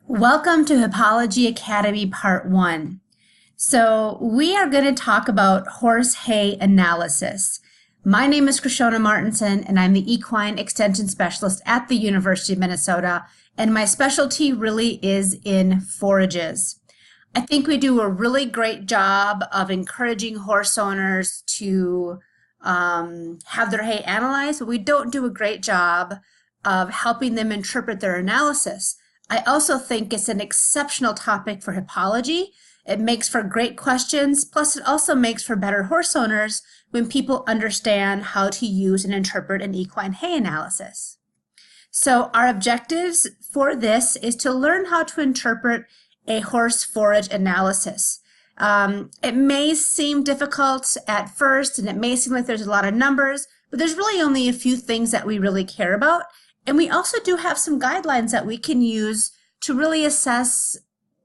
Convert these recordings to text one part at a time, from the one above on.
Welcome to Hippology Academy Part 1. So we are going to talk about horse hay analysis. My name is Krishona Martinson and I'm the Equine Extension Specialist at the University of Minnesota, and my specialty really is in forages. I think we do a really great job of encouraging horse owners to have their hay analyzed, but we don't do a great job of helping them interpret their analysis. I also think it's an exceptional topic for hippology. It makes for great questions, plus it also makes for better horse owners when people understand how to use and interpret an equine hay analysis. So our objectives for this is to learn how to interpret a horse forage analysis. It may seem difficult at first, and it may seem like there's a lot of numbers, but there's really only a few things that we really care about. And we also do have some guidelines that we can use to really assess,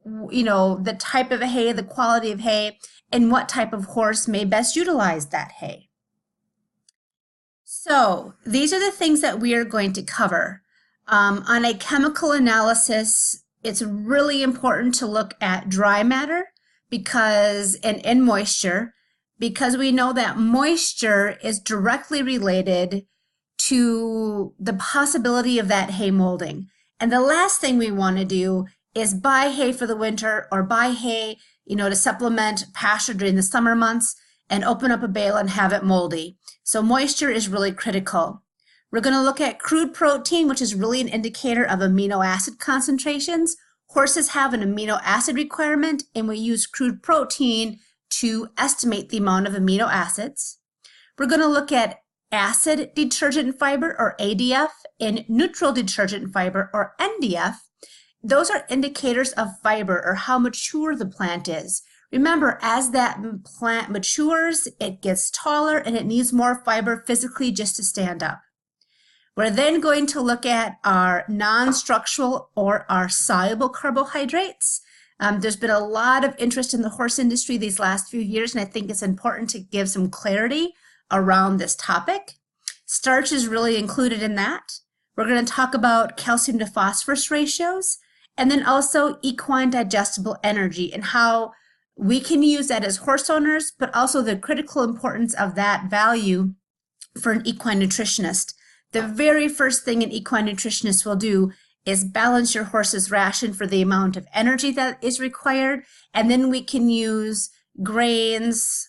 the type of hay, the quality of hay, and what type of horse may best utilize that hay. So these are the things that we are going to cover. On a chemical analysis, it's really important to look at dry matter and moisture, because we know that moisture is directly related to the possibility of that hay molding. And the last thing we want to do is buy hay for the winter or buy hay, to supplement pasture during the summer months and open up a bale and have it moldy. So moisture is really critical. We're going to look at crude protein, which is really an indicator of amino acid concentrations. Horses have an amino acid requirement, and we use crude protein to estimate the amount of amino acids. We're going to look at acid detergent fiber, or ADF, and neutral detergent fiber, or NDF. Those are indicators of fiber, or how mature the plant is. Remember, as that plant matures, it gets taller and it needs more fiber physically just to stand up. We're then going to look at our non-structural or our soluble carbohydrates. There's been a lot of interest in the horse industry these last few years, and I think it's important to give some clarity around this topic. Starch is really included in that. We're going to talk about calcium to phosphorus ratios, and then also equine digestible energy and how we can use that as horse owners, but also the critical importance of that value for an equine nutritionist. The very first thing an equine nutritionist will do is balance your horse's ration for the amount of energy that is required, and then we can use grains,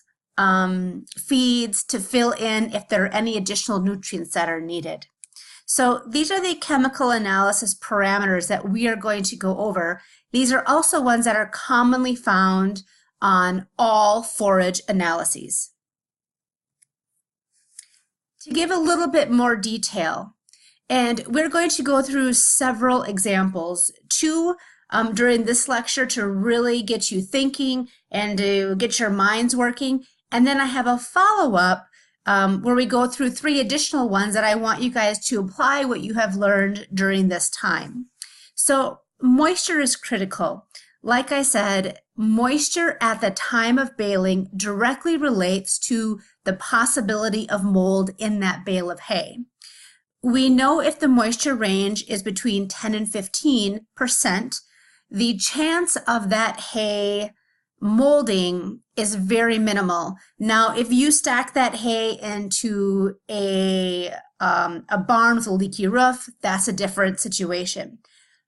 feeds to fill in if there are any additional nutrients that are needed. So these are the chemical analysis parameters that we are going to go over. These are also ones that are commonly found on all forage analyses. To give a little bit more detail, and we're going to go through several examples, two during this lecture to really get you thinking and to get your minds working. And then I have a follow-up where we go through three additional ones that I want you guys to apply what you have learned during this time. So moisture is critical. Like I said, moisture at the time of baling directly relates to the possibility of mold in that bale of hay. We know if the moisture range is between 10 and 15%, the chance of that hay molding is very minimal. Now, if you stack that hay into a barn with a leaky roof, that's a different situation.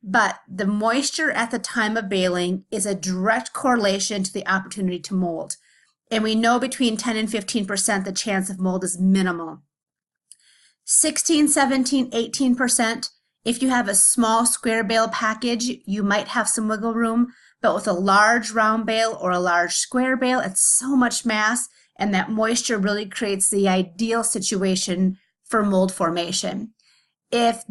But the moisture at the time of baling is a direct correlation to the opportunity to mold. And we know between 10 and 15% the chance of mold is minimal. 16, 17, 18%, if you have a small square bale package, you might have some wiggle room. But with a large round bale or a large square bale, it's so much mass, and that moisture really creates the ideal situation for mold formation. If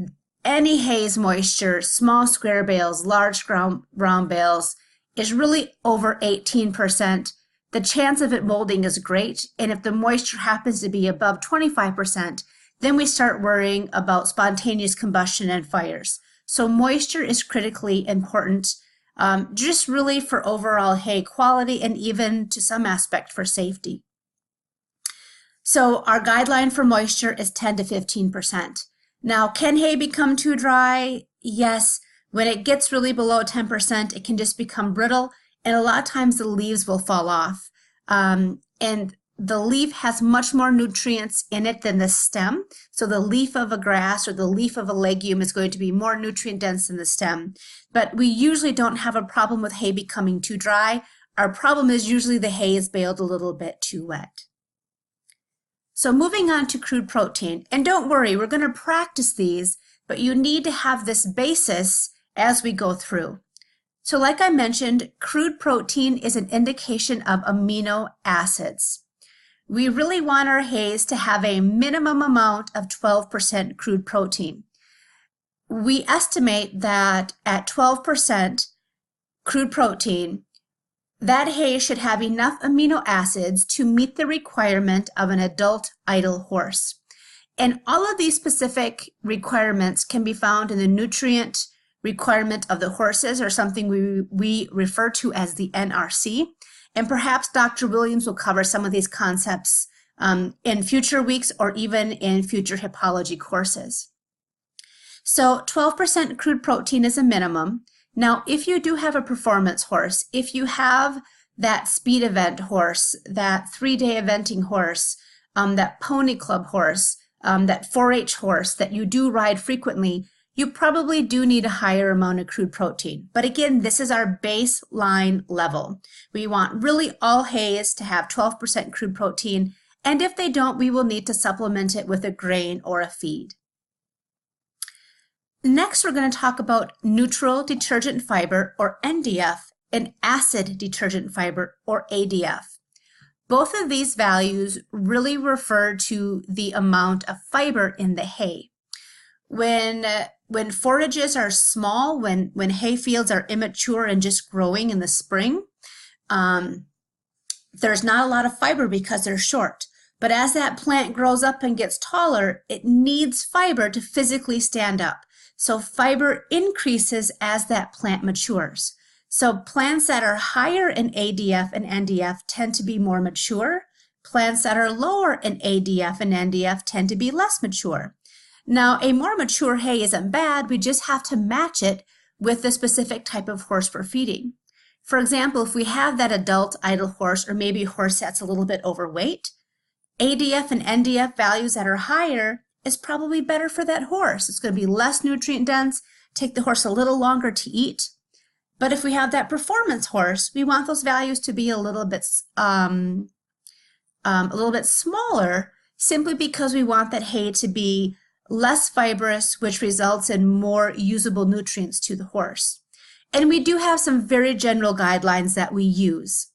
any hay's moisture, small square bales, large round bales, is really over 18%, the chance of it molding is great. And if the moisture happens to be above 25%, then we start worrying about spontaneous combustion and fires. So moisture is critically important, just really for overall hay quality and even to some aspect for safety. So our guideline for moisture is 10 to 15%. Now, can hay become too dry? Yes. When it gets really below 10%, it can just become brittle, and a lot of times the leaves will fall off. And the leaf has much more nutrients in it than the stem. So the leaf of a grass or the leaf of a legume is going to be more nutrient dense than the stem. But we usually don't have a problem with hay becoming too dry. Our problem is usually the hay is baled a little bit too wet. So moving on to crude protein, and don't worry, we're going to practice these, but you need to have this basis as we go through. So like I mentioned, crude protein is an indication of amino acids. We really want our hays to have a minimum amount of 12% crude protein. We estimate that at 12% crude protein, that hay should have enough amino acids to meet the requirement of an adult idle horse. And all of these specific requirements can be found in the nutrient requirement of the horses, or something we refer to as the NRC. And perhaps Dr. Williams will cover some of these concepts in future weeks or even in future hippology courses. So 12% crude protein is a minimum. Now, if you do have a performance horse, if you have that speed event horse, that 3-day eventing horse, that pony club horse, that 4-H horse that you do ride frequently, you probably do need a higher amount of crude protein. But again, this is our baseline level. We want really all hays to have 12% crude protein, and if they don't, we will need to supplement it with a grain or a feed. Next, we're going to talk about neutral detergent fiber, or NDF, and acid detergent fiber, or ADF. Both of these values really refer to the amount of fiber in the hay. When forages are small, when hay fields are immature and just growing in the spring, there's not a lot of fiber because they're short. But as that plant grows up and gets taller, it needs fiber to physically stand up. So fiber increases as that plant matures. So plants that are higher in ADF and NDF tend to be more mature. Plants that are lower in ADF and NDF tend to be less mature. Now, a more mature hay isn't bad, we just have to match it with the specific type of horse we're feeding. For example, if we have that adult idle horse, or maybe a horse that's a little bit overweight, ADF and NDF values that are higher is probably better for that horse. It's going to be less nutrient dense, take the horse a little longer to eat. But if we have that performance horse, we want those values to be a little bit smaller, simply because we want that hay to be less fibrous, which results in more usable nutrients to the horse. And we do have some very general guidelines that we use.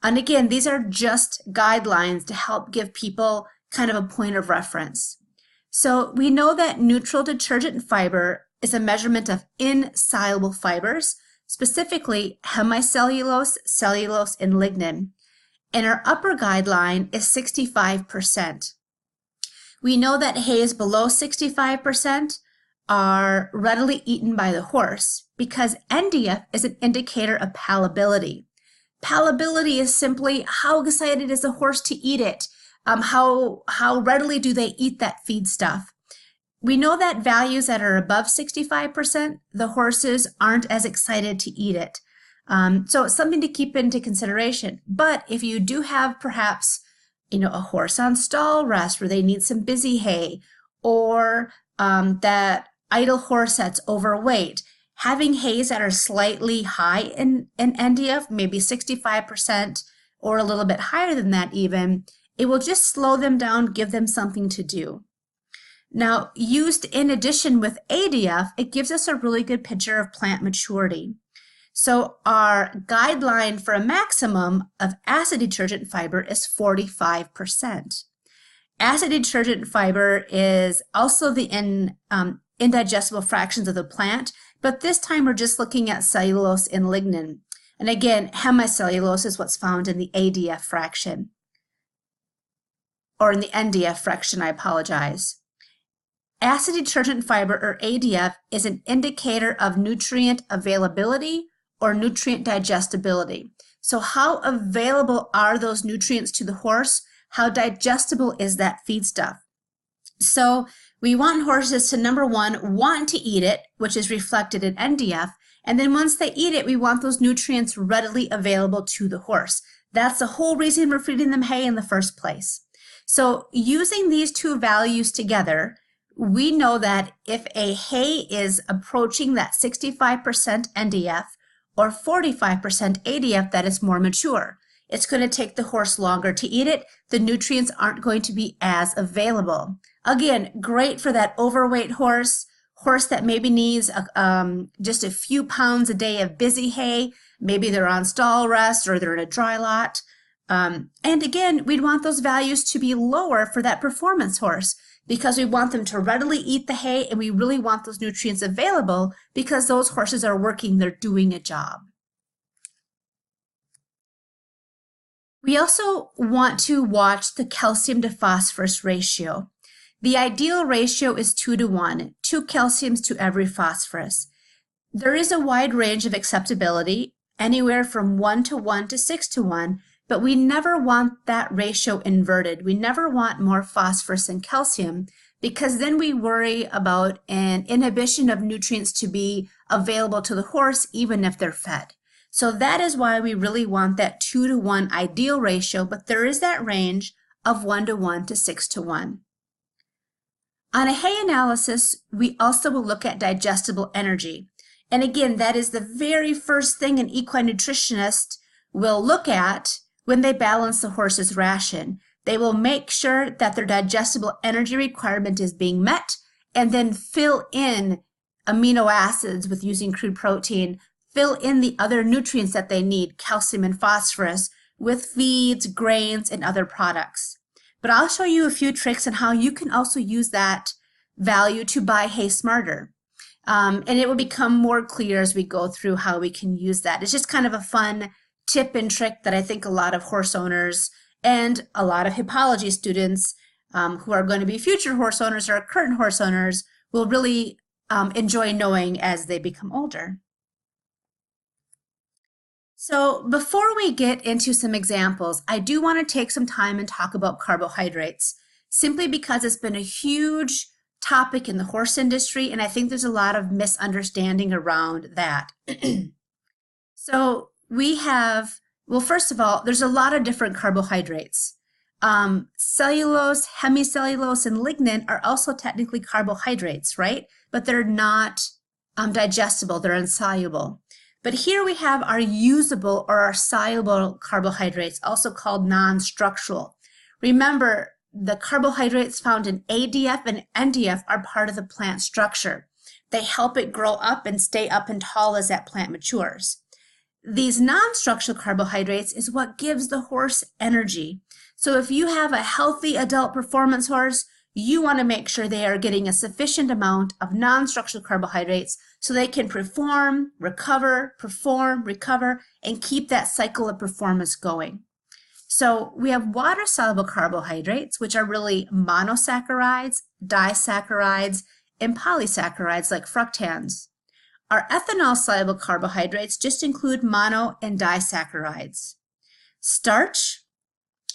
And again, these are just guidelines to help give people kind of a point of reference. So we know that neutral detergent fiber is a measurement of insoluble fibers, specifically hemicellulose, cellulose, and lignin. And our upper guideline is 65%. We know that hays below 65% are readily eaten by the horse because NDF is an indicator of palatability. Palatability is simply how excited is the horse to eat it, how readily do they eat that feed stuff. We know that values that are above 65%, the horses aren't as excited to eat it. So it's something to keep into consideration. But if you do have perhaps a horse on stall rest where they need some busy hay, or that idle horse that's overweight, having hays that are slightly high in NDF, maybe 65% or a little bit higher than that even, it will just slow them down, give them something to do. Now, used in addition with ADF, it gives us a really good picture of plant maturity. So our guideline for a maximum of acid detergent fiber is 45%. Acid detergent fiber is also the indigestible fractions of the plant, but this time we're just looking at cellulose and lignin. And again, hemicellulose is what's found in the ADF fraction, or in the NDF fraction, I apologize. Acid detergent fiber, or ADF, is an indicator of nutrient availability or nutrient digestibility. So how available are those nutrients to the horse? How digestible is that feedstuff? So We want horses to, number one, want to eat it, which is reflected in NDF. And then once they eat it, we want those nutrients readily available to the horse. That's the whole reason we're feeding them hay in the first place. So using these two values together, we know that if a hay is approaching that 65% NDF or 45% ADF, that is more mature. It's going to take the horse longer to eat it. The nutrients aren't going to be as available. Again, great for that overweight horse that maybe needs just a few pounds a day of busy hay. Maybe they're on stall rest or they're in a dry lot. And again, we'd want those values to be lower for that performance horse because we want them to readily eat the hay and we really want those nutrients available because those horses are working, they're doing a job. We also want to watch the calcium to phosphorus ratio. The ideal ratio is 2:1, 2 calciums to every phosphorus. There is a wide range of acceptability, anywhere from 1:1 to 6:1, but we never want that ratio inverted. We never want more phosphorus than calcium because then we worry about an inhibition of nutrients to be available to the horse even if they're fed. So that is why we really want that 2:1 ideal ratio, but there is that range of 1:1 to 6:1. On a hay analysis, we also will look at digestible energy. And again, that is the very first thing an equine nutritionist will look at when they balance the horse's ration. They will make sure that their digestible energy requirement is being met and then fill in amino acids with using crude protein, fill in the other nutrients that they need, calcium and phosphorus, with feeds, grains, and other products. But I'll show you a few tricks on how you can also use that value to buy hay smarter. And it will become more clear as we go through how we can use that. It's just kind of a fun tip and trick that I think a lot of horse owners and a lot of hippology students who are going to be future horse owners or current horse owners will really enjoy knowing as they become older. So before we get into some examples, I do want to take some time and talk about carbohydrates, simply because it's been a huge topic in the horse industry, and I think there's a lot of misunderstanding around that. So we have, well, first of all, there's a lot of different carbohydrates. Cellulose, hemicellulose, and lignin are also technically carbohydrates, right? But they're not digestible, they're insoluble. But here we have our usable or our soluble carbohydrates, also called non-structural. Remember, the carbohydrates found in ADF and NDF are part of the plant structure. They help it grow up and stay up and tall as that plant matures. These non-structural carbohydrates is what gives the horse energy. So if you have a healthy adult performance horse, you want to make sure they are getting a sufficient amount of non-structural carbohydrates so they can perform, recover, and keep that cycle of performance going. So we have water-soluble carbohydrates, which are really monosaccharides, disaccharides, and polysaccharides like fructans. Our ethanol-soluble carbohydrates just include mono and disaccharides. Starch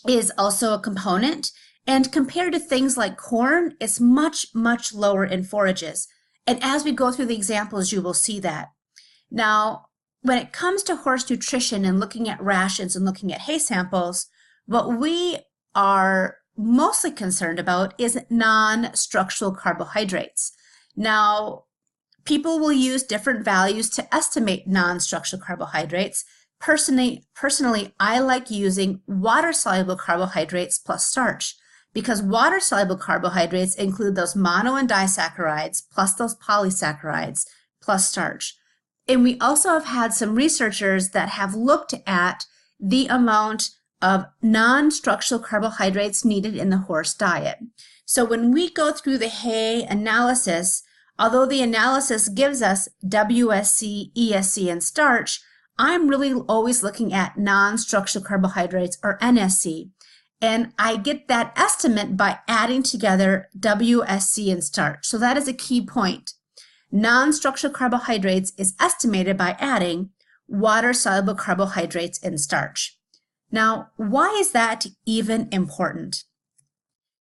is also a component, and compared to things like corn, it's much, much lower in forages. And as we go through the examples, you will see that. Now, when it comes to horse nutrition and looking at rations and looking at hay samples, what we are mostly concerned about is non-structural carbohydrates. Now, people will use different values to estimate non-structural carbohydrates. Personally, I like using water-soluble carbohydrates plus starch, because water-soluble carbohydrates include those mono and disaccharides plus those polysaccharides plus starch. And we also have had some researchers that have looked at the amount of non-structural carbohydrates needed in the horse diet. So when we go through the hay analysis, although the analysis gives us WSC, ESC, and starch, I'm really always looking at non-structural carbohydrates, or NSC. And I get that estimate by adding together WSC and starch. So that is a key point. Non-structural carbohydrates is estimated by adding water-soluble carbohydrates and starch. Now, why is that even important?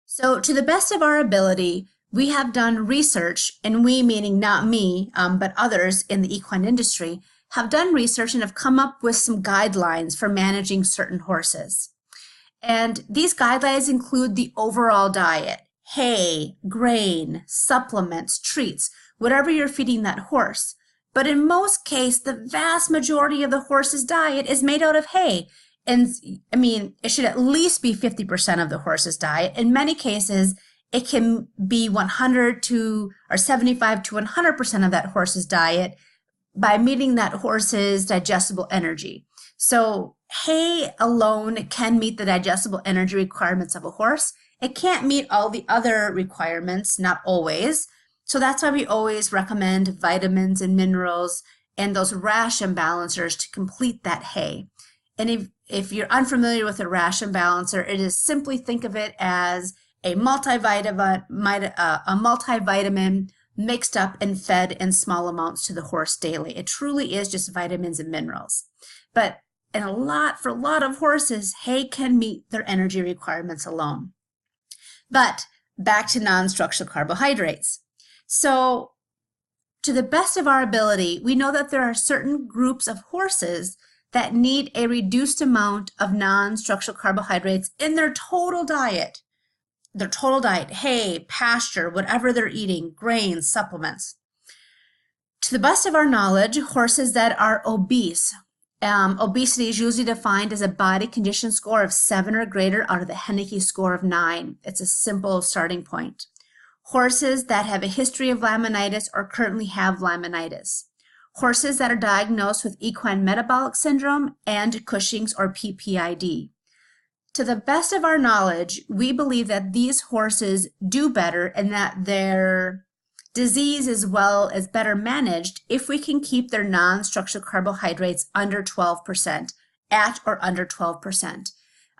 So to the best of our ability, we have done research, and we meaning not me, but others in the equine industry, have done research and have come up with some guidelines for managing certain horses. And these guidelines include the overall diet: hay, grain, supplements, treats, whatever you're feeding that horse. But in most cases, the vast majority of the horse's diet is made out of hay. And I mean, it should at least be 50% of the horse's diet. In many cases, it can be 100 to or 75 to 100% of that horse's diet by meeting that horse's digestible energy. So hay alone can meet the digestible energy requirements of a horse. It can't meet all the other requirements, not always. So that's why we always recommend vitamins and minerals and those ration balancers to complete that hay. And if you're unfamiliar with a ration balancer, it is simply think of it as a multivitamin mixed up and fed in small amounts to the horse daily. It truly is just vitamins and minerals. But for a lot of horses, hay can meet their energy requirements alone. But back to non-structural carbohydrates. So to the best of our ability, we know that there are certain groups of horses that need a reduced amount of non-structural carbohydrates in their total diet. Their total diet: hay, pasture, whatever they're eating, grains, supplements. To the best of our knowledge, horses that are obese, obesity is usually defined as a body condition score of 7 or greater out of the Henneke score of 9. It's a simple starting point. Horses that have a history of laminitis or currently have laminitis. Horses that are diagnosed with equine metabolic syndrome and Cushing's or PPID. To the best of our knowledge, we believe that these horses do better and that their disease is better managed if we can keep their non-structural carbohydrates under 12%, at or under 12%.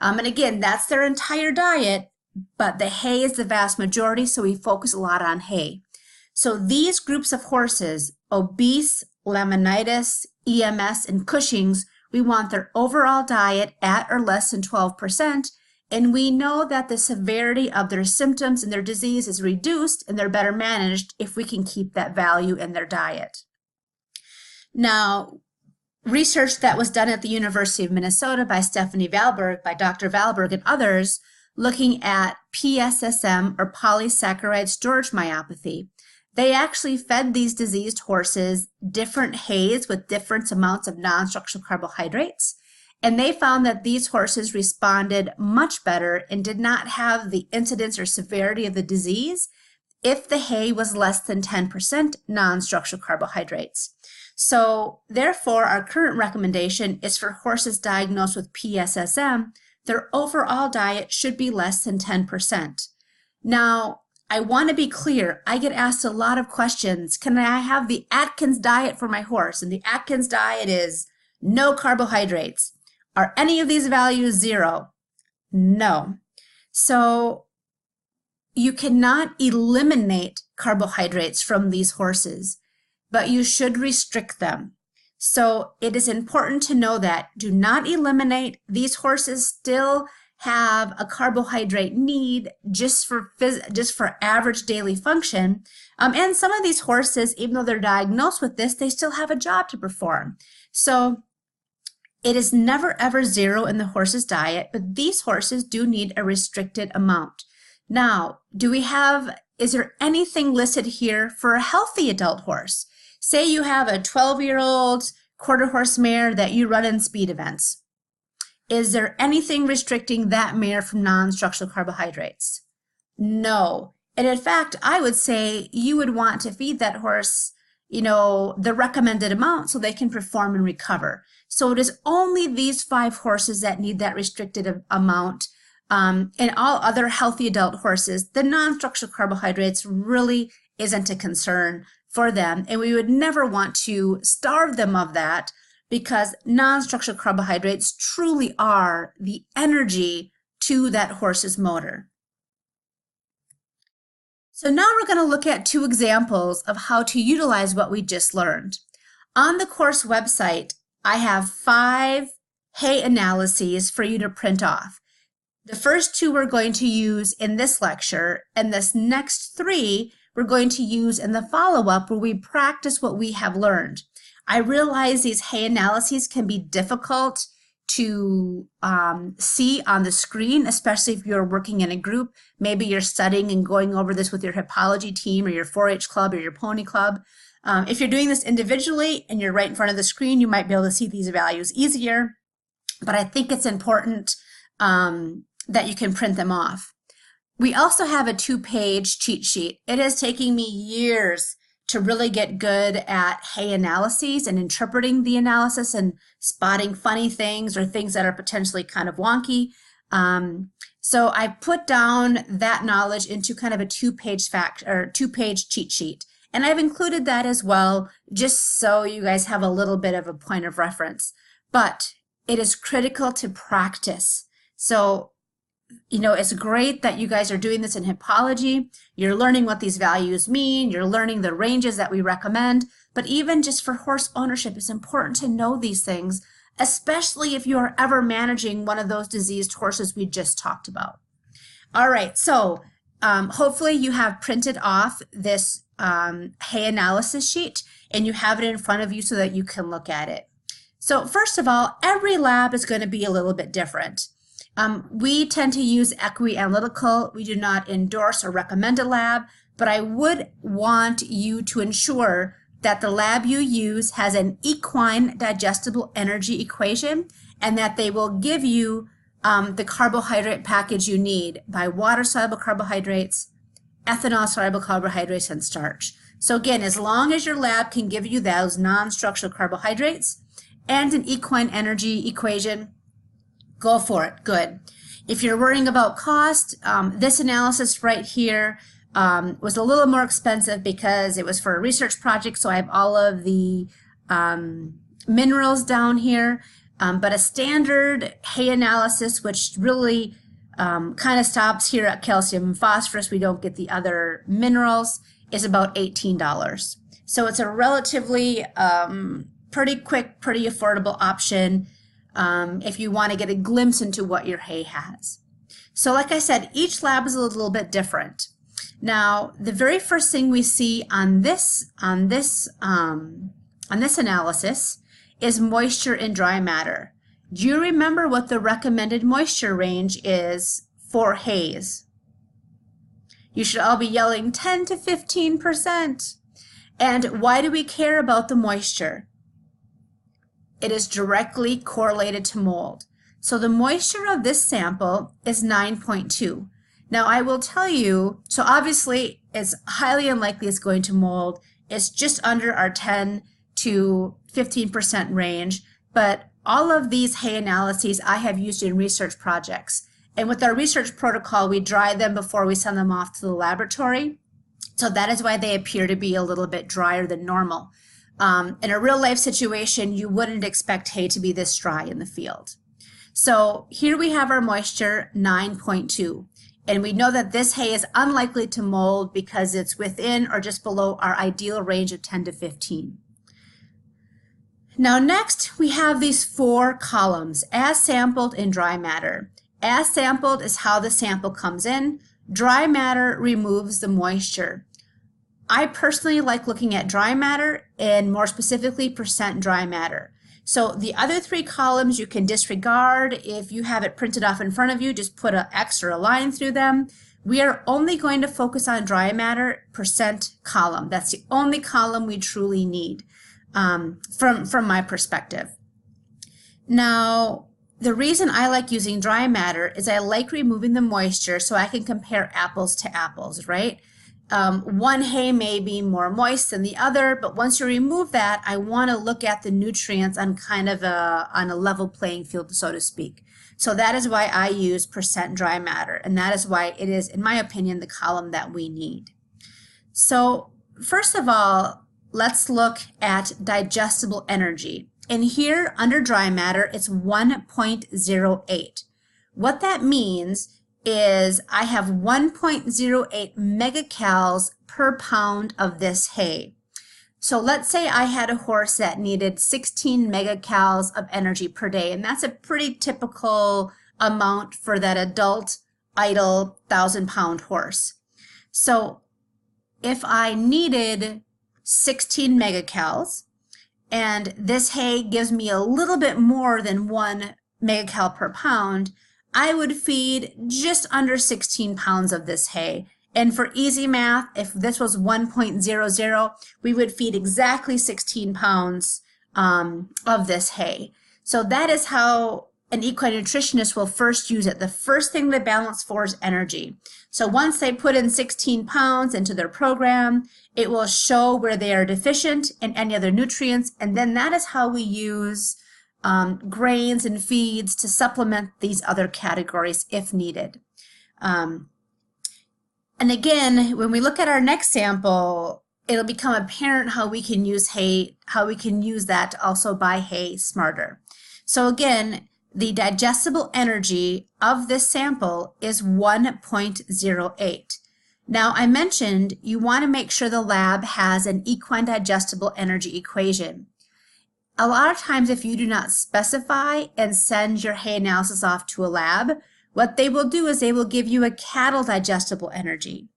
And again, that's their entire diet, but the hay is the vast majority, so we focus a lot on hay. So these groups of horses, obese, laminitis, EMS, and Cushing's, we want their overall diet at or less than 12%, and we know that the severity of their symptoms and their disease is reduced and they're better managed if we can keep that value in their diet. Now, research that was done at the University of Minnesota by Stephanie Valberg, by Dr. Valberg and others, looking at PSSM or polysaccharide storage myopathy. They actually fed these diseased horses different hays with different amounts of non-structural carbohydrates, and they found that these horses responded much better and did not have the incidence or severity of the disease if the hay was less than 10% non-structural carbohydrates. So therefore, our current recommendation is for horses diagnosed with PSSM, their overall diet should be less than 10%. Now, I want to be clear, I get asked a lot of questions. Can I have the Atkins diet for my horse? And the Atkins diet is no carbohydrates. Are any of these values 0? No. So you cannot eliminate carbohydrates from these horses, but you should restrict them. So it is important to know that do not eliminate. These horses still have a carbohydrate need just for average daily function. And some of these horses, even though they're diagnosed with this, they still have a job to perform. So it is never ever 0 in the horse's diet, but these horses do need a restricted amount. Now, is there anything listed here for a healthy adult horse? Say you have a 12-year-old quarter horse mare that you run in speed events. Is there anything restricting that mare from non-structural carbohydrates? No. And in fact, I would say you would want to feed that horse, the recommended amount so they can perform and recover. So it is only these 5 horses that need that restricted amount. And all other healthy adult horses, the non-structural carbohydrates really isn't a concern for them. And we would never want to starve them of that, because non-structural carbohydrates truly are the energy to that horse's motor. So now we're going to look at 2 examples of how to utilize what we just learned. On the course website, I have 5 hay analyses for you to print off. The first two we're going to use in this lecture, and this next three we're going to use in the follow-up where we practice what we have learned. I realize these hay analyses can be difficult to see on the screen, especially if you're working in a group. Maybe you're studying and going over this with your hippology team or your 4-H club or your pony club. If you're doing this individually and you're right in front of the screen, you might be able to see these values easier, but I think it's important that you can print them off. We also have a 2-page cheat sheet. It is taking me years to really get good at hay analyses and interpreting the analysis and spotting funny things or things that are potentially kind of wonky. So I put down that knowledge into kind of a 2-page cheat sheet. And I've included that as well, just so you guys have a little bit of a point of reference. But it is critical to practice. So, you know, it's great that you guys are doing this in hippology. You're learning what these values mean. You're learning the ranges that we recommend. But even just for horse ownership, it's important to know these things, especially if you are ever managing one of those diseased horses we just talked about. All right, so hopefully you have printed off this hay analysis sheet and you have it in front of you so that you can look at it. So first of all, every lab is going to be a little bit different. We tend to use Equi Analytical. We do not endorse or recommend a lab, but I would want you to ensure that the lab you use has an equine digestible energy equation and that they will give you the carbohydrate package you need by water-soluble carbohydrates, ethanol-soluble carbohydrates, and starch. So again, as long as your lab can give you those non-structural carbohydrates and an equine energy equation, go for it. Good. If you're worrying about cost, this analysis right here was a little more expensive because it was for a research project, so I have all of the minerals down here. But a standard hay analysis, which really kind of stops here at calcium and phosphorus, we don't get the other minerals, is about $18. So it's a relatively pretty quick, pretty affordable option if you want to get a glimpse into what your hay has. So like I said, each lab is a little bit different. Now, the very first thing we see on this analysis is moisture in dry matter. Do you remember what the recommended moisture range is for hays? You should all be yelling 10 to 15%. And why do we care about the moisture? It is directly correlated to mold. So the moisture of this sample is 9.2. Now I will tell you, so obviously it's highly unlikely it's going to mold. It's just under our 10 to 15% range, but all of these hay analyses I have used in research projects. And with our research protocol, we dry them before we send them off to the laboratory. So that is why they appear to be a little bit drier than normal. In a real life situation, you wouldn't expect hay to be this dry in the field. So here we have our moisture, 9.2. And we know that this hay is unlikely to mold because it's within or just below our ideal range of 10 to 15. Now next, we have these 4 columns, as sampled in dry matter. As sampled is how the sample comes in. Dry matter removes the moisture. I personally like looking at dry matter and more specifically percent dry matter. So the other 3 columns you can disregard. If you have it printed off in front of you, just put an X or a line through them. We are only going to focus on dry matter percent column. That's the only column we truly need from my perspective. Now, the reason I like using dry matter is I like removing the moisture so I can compare apples to apples, right? One hay may be more moist than the other, but once you remove that, I want to look at the nutrients on kind of on a level playing field, so to speak. So that is why I use percent dry matter, and that is why it is, in my opinion, the column that we need. So first of all, let's look at digestible energy. And here under dry matter, it's 1.08. What that means is I have 1.08 megacals per pound of this hay. So let's say I had a horse that needed 16 megacals of energy per day, and that's a pretty typical amount for that adult idle 1,000-pound horse. So if I needed 16 megacals, and this hay gives me a little bit more than 1 megacal per pound, I would feed just under 16 pounds of this hay. And for easy math, if this was 1.00, we would feed exactly 16 pounds of this hay. So that is how an equine nutritionist will first use it. The first thing they balance for is energy. So once they put in 16 pounds into their program, it will show where they are deficient in any other nutrients, and then that is how we use grains and feeds to supplement these other categories if needed. And again, when we look at our next sample, it'll become apparent how we can use hay, how we can use that to also buy hay smarter. So again, the digestible energy of this sample is 1.08. Now, I mentioned you want to make sure the lab has an equine digestible energy equation. A lot of times, if you do not specify and send your hay analysis off to a lab, what they will do is they will give you a cattle digestible energy.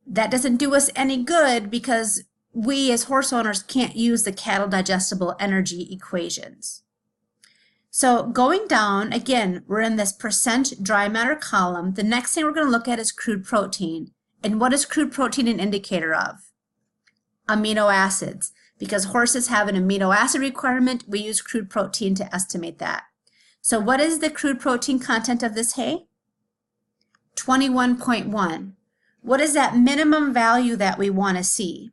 That doesn't do us any good because we as horse owners can't use the cattle digestible energy equations. So going down, again, we're in this percent dry matter column. The next thing we're going to look at is crude protein. And what is crude protein an indicator of? Amino acids. Because horses have an amino acid requirement, we use crude protein to estimate that. So what is the crude protein content of this hay? 21.1. What is that minimum value that we want to see?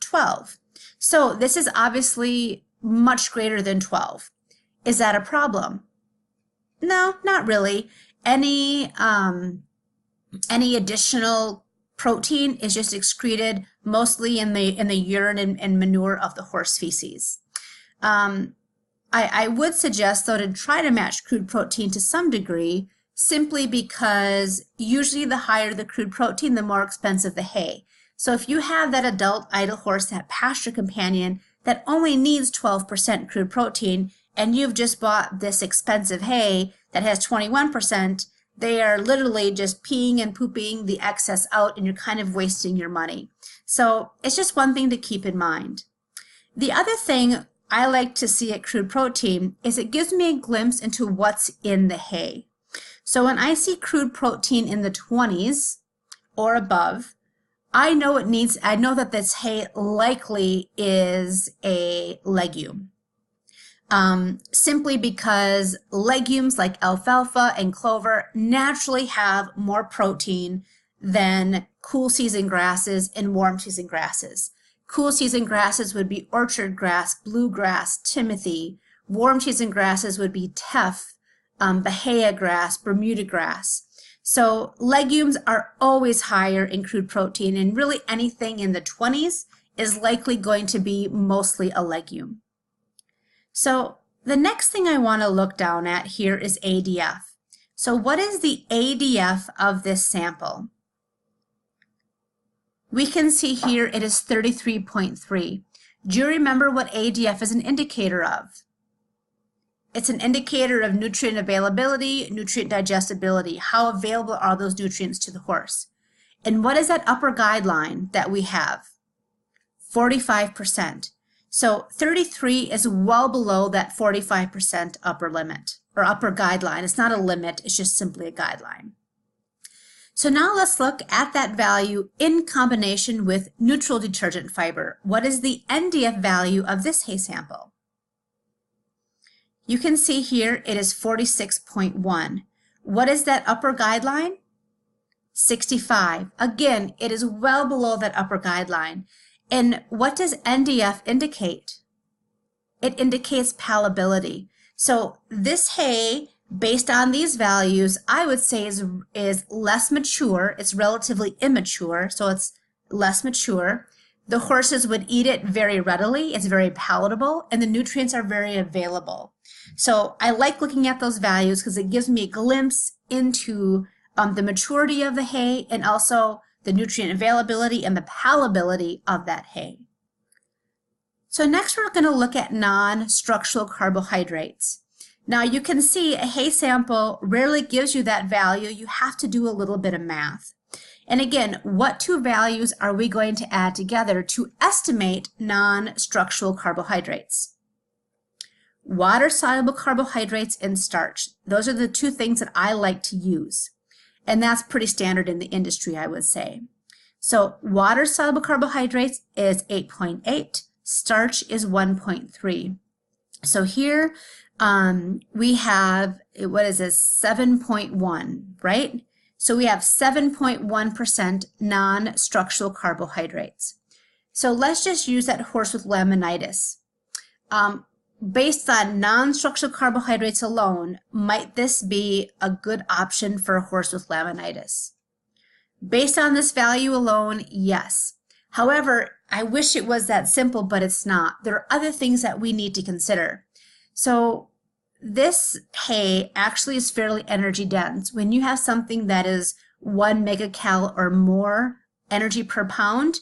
12. So this is obviously much greater than 12. Is that a problem? No, not really. Any additional protein is just excreted mostly in the urine and manure of the horse feces. I would suggest, though, to try to match crude protein to some degree, simply because usually the higher the crude protein, the more expensive the hay. So if you have that adult idle horse, that pasture companion, that only needs 12% crude protein, and you've just bought this expensive hay that has 21%, they are literally just peeing and pooping the excess out, and you're kind of wasting your money. So it's just one thing to keep in mind. The other thing I like to see at crude protein is it gives me a glimpse into what's in the hay. So when I see crude protein in the 20s or above, I know that this hay likely is a legume. Simply because legumes like alfalfa and clover naturally have more protein than cool season grasses and warm season grasses. Cool season grasses would be orchard grass, bluegrass, timothy. Warm season grasses would be teff, Bahia grass, Bermuda grass. So legumes are always higher in crude protein, and really anything in the 20s is likely going to be mostly a legume. So the next thing I want to look down at here is ADF. So what is the ADF of this sample? We can see here it is 33.3. Do you remember what ADF is an indicator of? It's an indicator of nutrient availability, nutrient digestibility. How available are those nutrients to the horse? And what is that upper guideline that we have? 45%. So 33 is well below that 45% upper limit or upper guideline. It's not a limit, it's just simply a guideline. So now let's look at that value in combination with neutral detergent fiber. What is the NDF value of this hay sample? You can see here it is 46.1. What is that upper guideline? 65. Again, it is well below that upper guideline. And what does NDF indicate? It indicates palatability. So this hay, based on these values, I would say is less mature. It's relatively immature, so it's less mature. The horses would eat it very readily. It's very palatable, and the nutrients are very available. So I like looking at those values because it gives me a glimpse into the maturity of the hay and also the nutrient availability and the palatability of that hay. So next we're going to look at non-structural carbohydrates. Now you can see a hay sample rarely gives you that value. You have to do a little bit of math. And again, what two values are we going to add together to estimate non-structural carbohydrates? Water-soluble carbohydrates and starch. Those are the two things that I like to use. And that's pretty standard in the industry, I would say. So water-soluble carbohydrates is 8.8, starch is 1.3. So here we have, what is this, 7.1, right? So we have 7.1% non-structural carbohydrates. So let's just use that horse with laminitis. Based on non-structural carbohydrates alone, might this be a good option for a horse with laminitis? Based on this value alone, yes. However, I wish it was that simple, but it's not. There are other things that we need to consider. So this hay actually is fairly energy dense. When you have something that is 1 megacal or more energy per pound,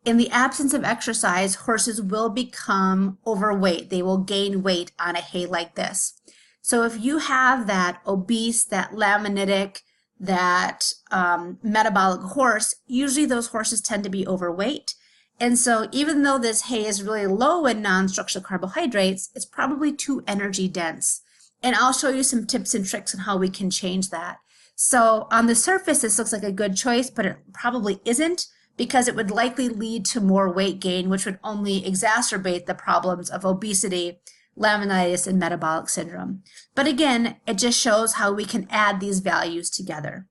in the absence of exercise, horses will become overweight. They will gain weight on a hay like this. So if you have that obese, that laminitic, that metabolic horse, usually those horses tend to be overweight. And so even though this hay is really low in non-structural carbohydrates, it's probably too energy dense. And I'll show you some tips and tricks on how we can change that. So on the surface, this looks like a good choice, but it probably isn't, because it would likely lead to more weight gain, which would only exacerbate the problems of obesity, laminitis, and metabolic syndrome. But again, it just shows how we can add these values together.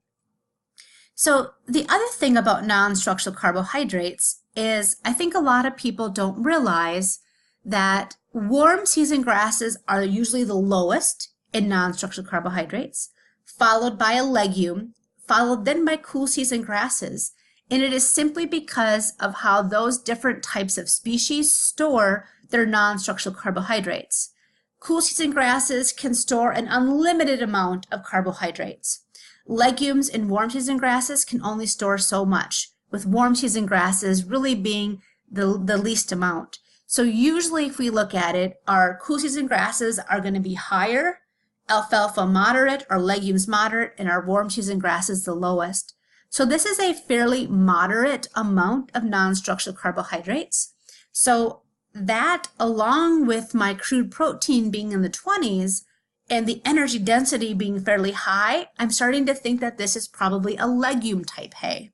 So the other thing about non-structural carbohydrates is I think a lot of people don't realize that warm season grasses are usually the lowest in non-structural carbohydrates, followed by a legume, followed then by cool season grasses. And it is simply because of how those different types of species store their non-structural carbohydrates. Cool season grasses can store an unlimited amount of carbohydrates. Legumes and warm season grasses can only store so much, with warm season grasses really being the least amount. So usually if we look at it, our cool season grasses are going to be higher, alfalfa moderate, or legumes moderate, and our warm season grasses the lowest. So this is a fairly moderate amount of non-structural carbohydrates. So that, along with my crude protein being in the 20s and the energy density being fairly high, I'm starting to think that this is probably a legume type hay.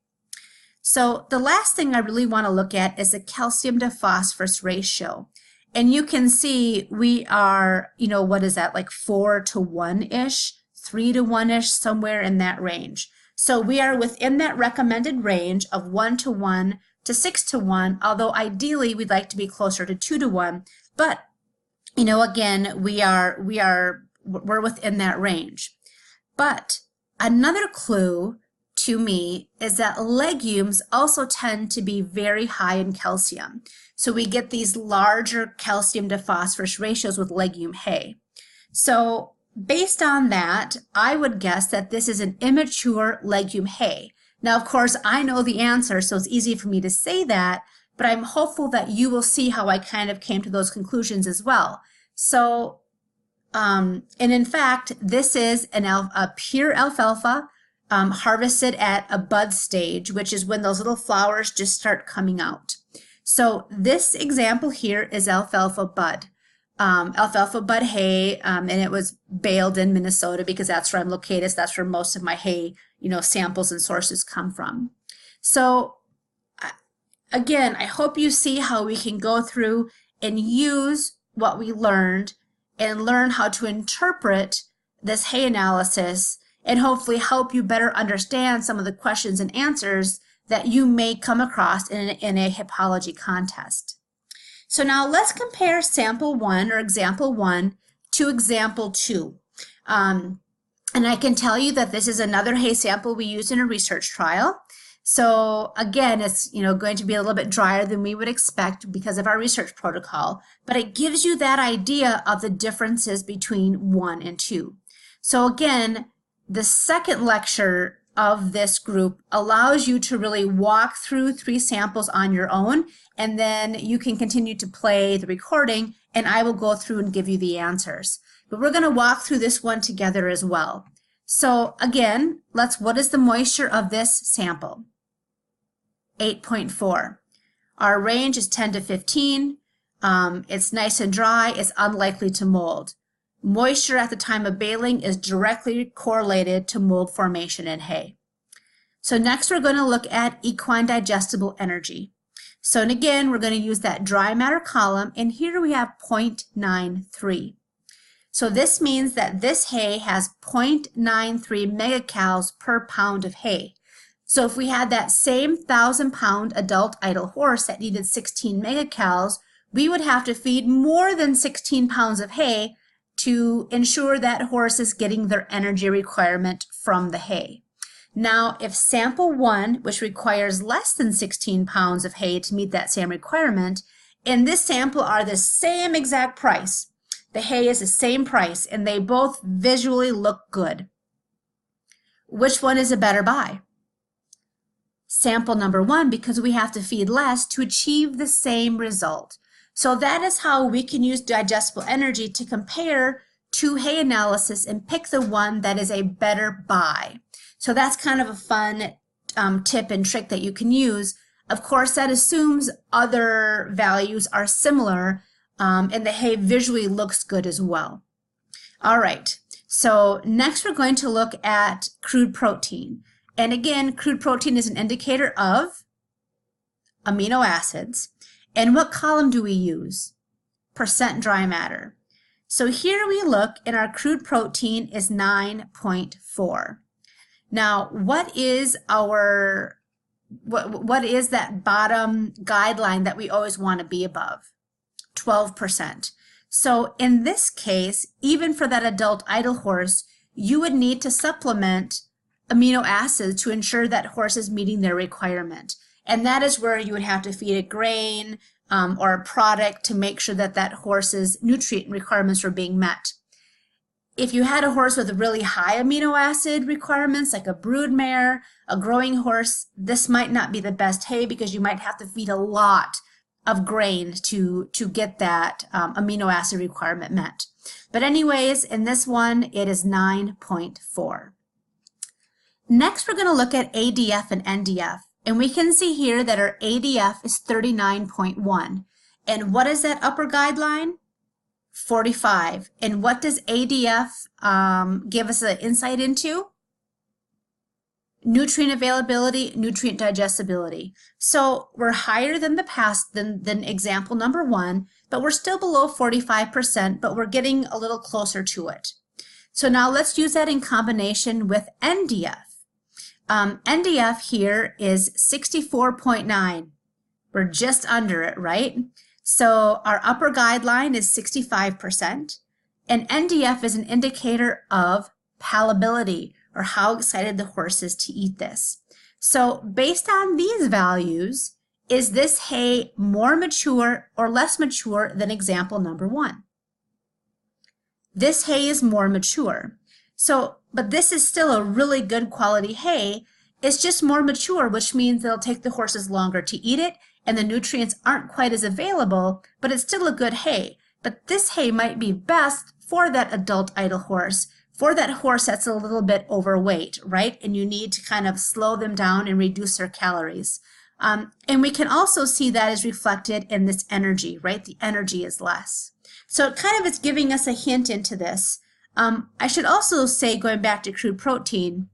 So the last thing I really want to look at is the calcium to phosphorus ratio. And you can see we are, what is that, like 4 to 1-ish, 3 to 1-ish, somewhere in that range. So we are within that recommended range of 1 to 1 to 6 to 1, although ideally we'd like to be closer to 2 to 1. But, again, we're within that range. But another clue to me is that legumes also tend to be very high in calcium. So we get these larger calcium to phosphorus ratios with legume hay. So based on that, I would guess that this is an immature legume hay. Now, of course, I know the answer, so it's easy for me to say that, but I'm hopeful that you will see how I kind of came to those conclusions as well. So, and in fact, this is a pure alfalfa harvested at a bud stage, which is when those little flowers just start coming out. So this example here is alfalfa bud hay, and it was baled in Minnesota because that's where I'm located. So that's where most of my hay, samples and sources come from. So again, I hope you see how we can go through and use what we learned and learn how to interpret this hay analysis and hopefully help you better understand some of the questions and answers that you may come across in a hippology contest. So now let's compare sample 1 or example 1 to example 2. And I can tell you that this is another hay sample we used in a research trial. So again, it's going to be a little bit drier than we would expect because of our research protocol, but it gives you that idea of the differences between 1 and 2. So again, the second lecture of this group allows you to really walk through 3 samples on your own, and then you can continue to play the recording and I will go through and give you the answers. But we're going to walk through this one together as well. So again, what is the moisture of this sample? 8.4. Our range is 10 to 15. It's nice and dry. It's unlikely to mold. Moisture at the time of baling is directly correlated to mold formation in hay. So next we're going to look at equine digestible energy. So and again, we're going to use that dry matter column, and here we have 0.93. So this means that this hay has 0.93 megacals per pound of hay. So if we had that same 1,000-pound adult idle horse that needed 16 megacals, we would have to feed more than 16 pounds of hay to ensure that horse is getting their energy requirement from the hay. Now, if sample 1, which requires less than 16 pounds of hay to meet that same requirement, and this sample are the same exact price, the hay is the same price, and they both visually look good, which one is a better buy? Sample number 1, because we have to feed less to achieve the same result. So that is how we can use digestible energy to compare 2 hay analysis and pick the one that is a better buy. So that's kind of a fun tip and trick that you can use. Of course, that assumes other values are similar and the hay visually looks good as well. All right, so next we're going to look at crude protein. And again, crude protein is an indicator of amino acids. And what column do we use? Percent dry matter. So here we look, and our crude protein is 9.4. Now, what is that bottom guideline that we always want to be above? 12%. So in this case, even for that adult idle horse, you would need to supplement amino acids to ensure that horse is meeting their requirement. And that is where you would have to feed a grain or a product to make sure that that horse's nutrient requirements were being met. If you had a horse with really high amino acid requirements, like a brood mare, a growing horse, this might not be the best hay because you might have to feed a lot of grain to get that amino acid requirement met. But anyways, in this one, it is 9.4. Next, we're going to look at ADF and NDF. And we can see here that our ADF is 39.1. And what is that upper guideline? 45. And what does ADF give us an insight into? Nutrient availability, nutrient digestibility. So we're higher than the past than example number 1, but we're still below 45%, but we're getting a little closer to it. So now let's use that in combination with NDF. NDF here is 64.9. We're just under it, right? So our upper guideline is 65%, and NDF is an indicator of palatability, or how excited the horse is to eat this. So based on these values, is this hay more mature or less mature than example number 1? This hay is more mature. So, but this is still a really good quality hay. It's just more mature, which means it'll take the horses longer to eat it, and the nutrients aren't quite as available, but it's still a good hay. But this hay might be best for that adult idle horse, for that horse that's a little bit overweight, right? And you need to kind of slow them down and reduce their calories. And we can also see that is reflected in this energy, right? The energy is less. So it kind of is giving us a hint into this. I should also say, going back to crude protein,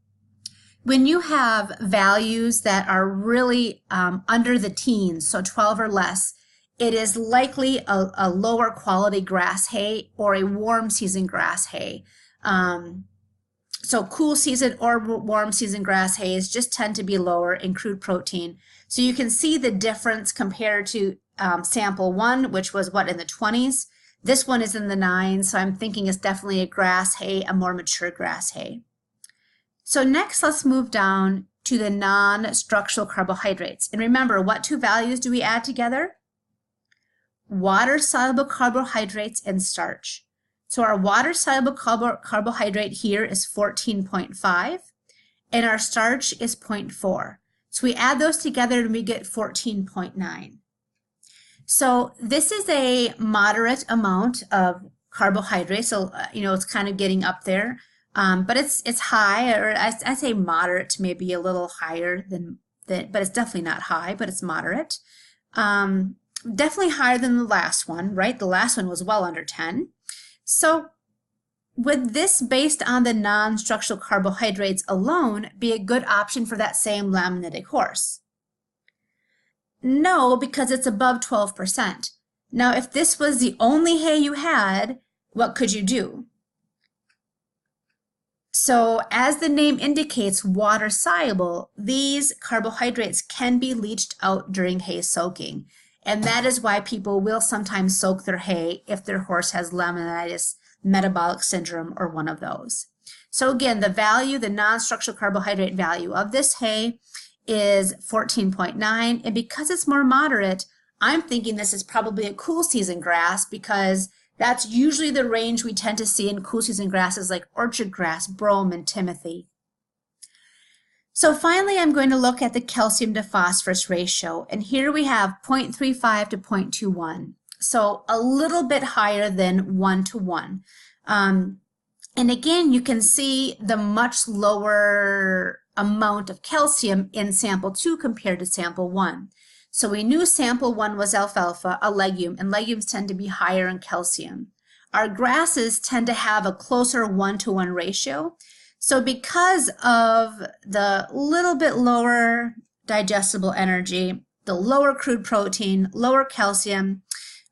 when you have values that are really under the teens, so 12 or less, it is likely a lower quality grass hay or a warm season grass hay. So cool season or warm season grass hays just tend to be lower in crude protein. So you can see the difference compared to sample 1, which was what, in the 20s. This one is in the 9s, so I'm thinking it's definitely a grass hay, a more mature grass hay. So next, let's move down to the non-structural carbohydrates. And remember, what 2 values do we add together? Water-soluble carbohydrates and starch. So our water-soluble carbohydrate here is 14.5, and our starch is 0.4. So we add those together and we get 14.9. So this is a moderate amount of carbohydrate. So, it's kind of getting up there, but it's high, or I say moderate, maybe a little higher than that, but it's definitely not high, but it's moderate. Definitely higher than the last one, right? The last one was well under 10. So would this, based on the non-structural carbohydrates alone, be a good option for that same laminitic horse? No, because it's above 12%. Now, if this was the only hay you had, what could you do? So, as the name indicates, water soluble, these carbohydrates can be leached out during hay soaking. And that is why people will sometimes soak their hay if their horse has laminitis, metabolic syndrome, or one of those. So again, the value, the non-structural carbohydrate value of this hay is 14.9, and because it's more moderate, I'm thinking this is probably a cool season grass, because that's usually the range we tend to see in cool season grasses like orchard grass, brome, and timothy. So finally, I'm going to look at the calcium to phosphorus ratio, and here we have 0.35 to 0.21, so a little bit higher than 1 to 1. And again, you can see the much lower amount of calcium in sample 2 compared to sample 1. So we knew sample 1 was alfalfa, a legume, and legumes tend to be higher in calcium. Our grasses tend to have a closer 1-to-1 ratio. So because of the little bit lower digestible energy, the lower crude protein, lower calcium,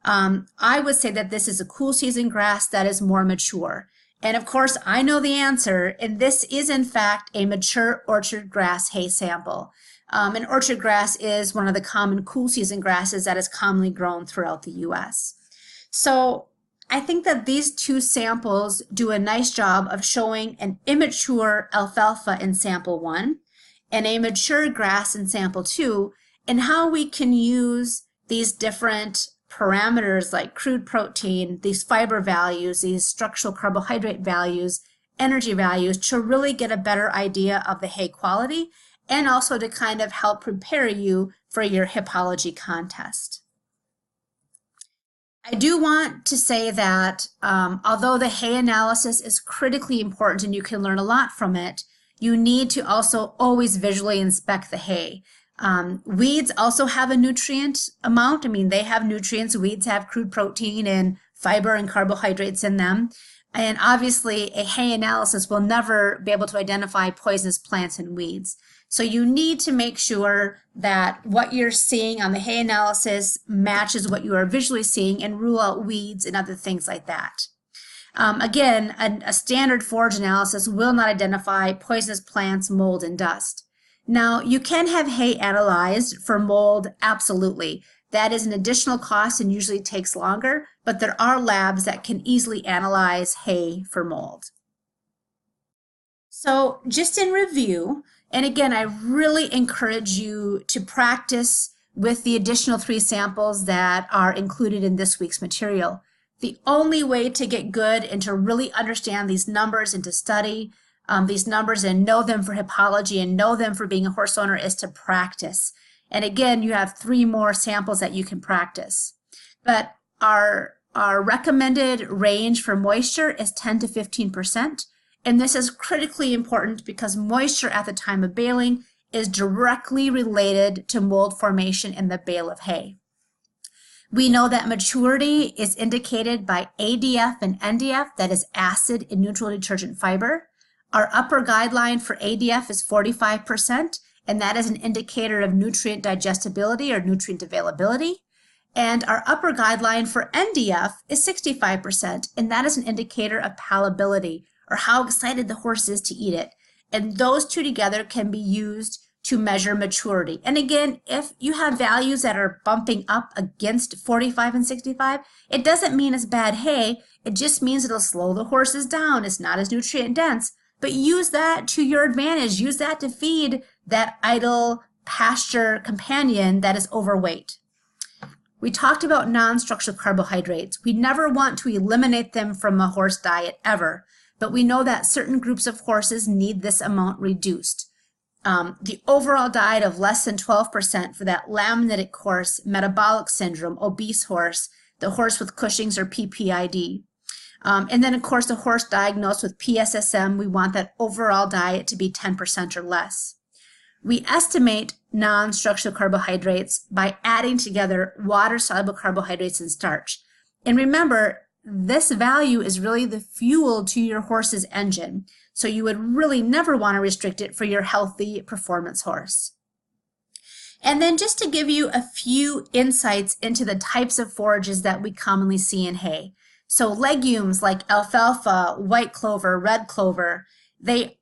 I would say that this is a cool season grass that is more mature. And of course, I know the answer, and this is in fact a mature orchard grass hay sample. And orchard grass is one of the common cool season grasses that is commonly grown throughout the U.S. So I think that these two samples do a nice job of showing an immature alfalfa in sample 1 and a mature grass in sample 2, and how we can use these different parameters like crude protein, these fiber values, these structural carbohydrate values, energy values, to really get a better idea of the hay quality, and also to kind of help prepare you for your hippology contest. I do want to say that although the hay analysis is critically important and you can learn a lot from it, you need to also always visually inspect the hay. Weeds also have a nutrient amount. I mean, they have nutrients. Weeds have crude protein and fiber and carbohydrates in them. And obviously, a hay analysis will never be able to identify poisonous plants and weeds. So you need to make sure that what you're seeing on the hay analysis matches what you are visually seeing, and rule out weeds and other things like that. Again, a standard forage analysis will not identify poisonous plants, mold, and dust. Now, you can have hay analyzed for mold, absolutely. That is an additional cost and usually takes longer, but there are labs that can easily analyze hay for mold. So just in review, and again, I really encourage you to practice with the additional 3 samples that are included in this week's material. The only way to get good and to really understand these numbers and to study these numbers and know them for hippology and know them for being a horse owner is to practice. And again, you have 3 more samples that you can practice. But our recommended range for moisture is 10 to 15%. And this is critically important because moisture at the time of baling is directly related to mold formation in the bale of hay. We know that maturity is indicated by ADF and NDF, that is acid and neutral detergent fiber. Our upper guideline for ADF is 45%, and that is an indicator of nutrient digestibility or nutrient availability. And our upper guideline for NDF is 65%, and that is an indicator of palatability, or how excited the horse is to eat it. And those two together can be used to measure maturity. And again, if you have values that are bumping up against 45 and 65, it doesn't mean it's bad hay. It just means it'll slow the horses down. It's not as nutrient dense. But use that to your advantage. Use that to feed that idle pasture companion that is overweight. We talked about non-structural carbohydrates. We never want to eliminate them from a horse diet ever, but we know that certain groups of horses need this amount reduced. The overall diet of less than 12% for that laminitic horse, metabolic syndrome, obese horse, the horse with Cushing's or PPID. And then, of course, the horse diagnosed with PSSM, we want that overall diet to be 10% or less. We estimate non-structural carbohydrates by adding together water-soluble carbohydrates and starch. And remember, this value is really the fuel to your horse's engine. So you would really never want to restrict it for your healthy performance horse. And then just to give you a few insights into the types of forages that we commonly see in hay. So legumes like alfalfa, white clover, red clover, they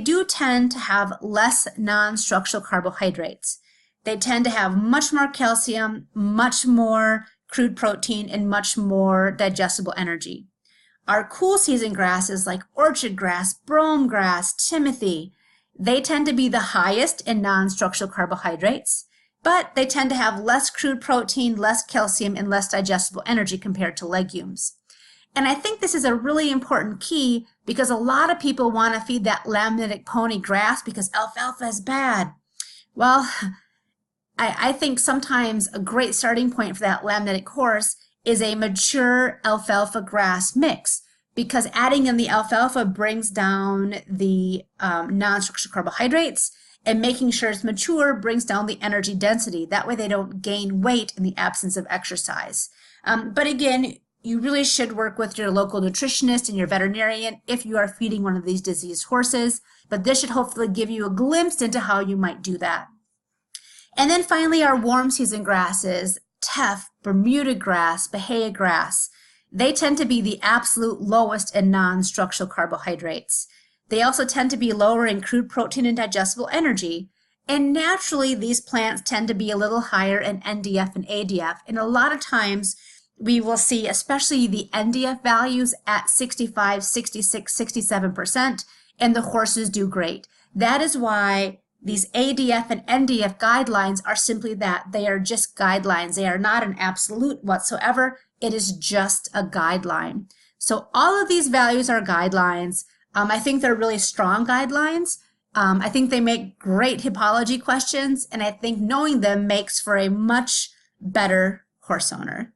do tend to have less non-structural carbohydrates. They tend to have much more calcium, much more crude protein, and much more digestible energy. Our cool season grasses like orchard grass, brome grass, timothy, they tend to be the highest in non-structural carbohydrates, but they tend to have less crude protein, less calcium, and less digestible energy compared to legumes. And I think this is a really important key because a lot of people want to feed that laminitic pony grass because alfalfa is bad. Well, I think sometimes a great starting point for that laminitic horse is a mature alfalfa grass mix, because adding in the alfalfa brings down the non-structural carbohydrates, and making sure it's mature brings down the energy density. That way they don't gain weight in the absence of exercise. But again, you really should work with your local nutritionist and your veterinarian if you are feeding one of these diseased horses, but this should hopefully give you a glimpse into how you might do that. And then finally, our warm season grasses, teff, Bermuda grass, Bahia grass, they tend to be the absolute lowest in non-structural carbohydrates. They also tend to be lower in crude protein and digestible energy. And naturally, these plants tend to be a little higher in NDF and ADF. And a lot of times we will see, especially the NDF values at 65, 66, 67%, and the horses do great. That is why these ADF and NDF guidelines are simply that. They are just guidelines. They are not an absolute whatsoever. It is just a guideline. So all of these values are guidelines. I think they're really strong guidelines. I think they make great hippology questions, and I think knowing them makes for a much better horse owner.